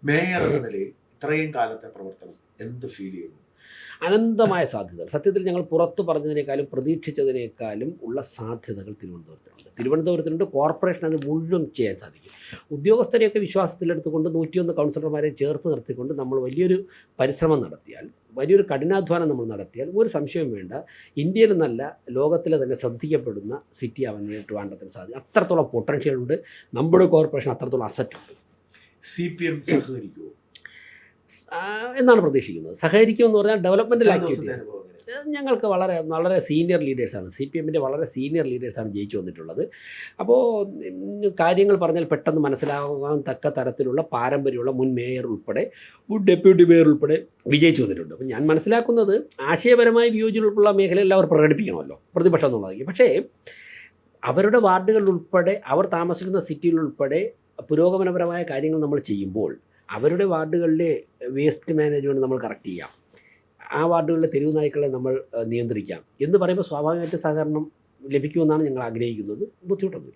Mayor എന്ന നിലയിൽ ഇത്രയും കാലത്തെ പ്രവർത്തനം എന്ത് ഫീൽ ചെയ്യുന്നു? അനന്തമായ സാധ്യതകൾ. സത്യത്തിൽ ഞങ്ങൾ പുറത്ത് പറഞ്ഞതിനേക്കാളും പ്രതീക്ഷിച്ചതിനേക്കാളും ഉള്ള സാധ്യതകൾ തിരുവനന്തപുരത്തുണ്ട്. കോർപ്പറേഷൻ അത് മുഴുവൻ ചെയ്യാൻ സാധിക്കും. ഉദ്യോഗസ്ഥരെയൊക്കെ വിശ്വാസത്തിലെടുത്തുകൊണ്ട് 101 കൗൺസിലർമാരെ ചേർത്ത് നിർത്തിക്കൊണ്ട് നമ്മൾ വലിയൊരു പരിശ്രമം നടത്തിയാൽ, വലിയൊരു കഠിനാധ്വാനം നമ്മൾ നടത്തിയാൽ, ഒരു സംശയവും വേണ്ട, ഇന്ത്യയിൽ നല്ല ലോകത്തിലെ തന്നെ ശ്രദ്ധിക്കപ്പെടുന്ന സിറ്റി ആവാൻ വേണ്ടി ട്രിവാൻഡ്രത്തിന് സാധിക്കും. അത്രത്തോളം പൊട്ടൻഷ്യൽ ഉണ്ട്. നമ്മുടെ കോർപ്പറേഷൻ അത്രത്തോളം അസറ്റുണ്ട്. CPM സഹകരിക്കുമോ എന്നാണ് പ്രതീക്ഷിക്കുന്നത്. സഹകരിക്കുമെന്ന് പറഞ്ഞാൽ ഡെവലപ്മെൻറ്റൽ ആക്ടിവിറ്റീസ് ഞങ്ങൾക്ക് വളരെ വളരെ സീനിയർ ലീഡേഴ്സാണ്. CPM വളരെ സീനിയർ ലീഡേഴ്സാണ് ജയിച്ചു വന്നിട്ടുള്ളത്. അപ്പോൾ കാര്യങ്ങൾ പറഞ്ഞാൽ പെട്ടെന്ന് മനസ്സിലാകാൻ തക്ക തരത്തിലുള്ള പാരമ്പര്യമുള്ള മുൻ മേയർ ഉൾപ്പെടെ ഡെപ്യൂട്ടി മേയർ ഉൾപ്പെടെ വിജയിച്ചു വന്നിട്ടുണ്ട്. അപ്പോൾ ഞാൻ മനസ്സിലാക്കുന്നത് ആശയപരമായി വിയോജിപ്പുള്ള മേഖലയിൽ അവർ പ്രകടിപ്പിക്കണമല്ലോ, പ്രതിപക്ഷം എന്നുള്ളതായിരിക്കും. പക്ഷേ അവരുടെ വാർഡുകളിലുൾപ്പെടെ, അവർ താമസിക്കുന്ന സിറ്റിയിലുൾപ്പെടെ പുരോഗമനപരമായ കാര്യങ്ങൾ നമ്മൾ ചെയ്യുമ്പോൾ അവരുടെ വാർഡുകളിലെ വേസ്റ്റ് മാനേജ്മെൻറ്റ് നമ്മൾ കറക്റ്റ് ചെയ്യാം, ആ വാർഡുകളിലെ തെരുവ് നായ്ക്കളെ നമ്മൾ നിയന്ത്രിക്കാം എന്ന് പറയുമ്പോൾ സ്വാഭാവികമായിട്ട് സഹകരണം ലഭിക്കുമെന്നാണ് ഞങ്ങൾ ആഗ്രഹിക്കുന്നത്. ബുദ്ധിമുട്ടൊന്നുമില്ല.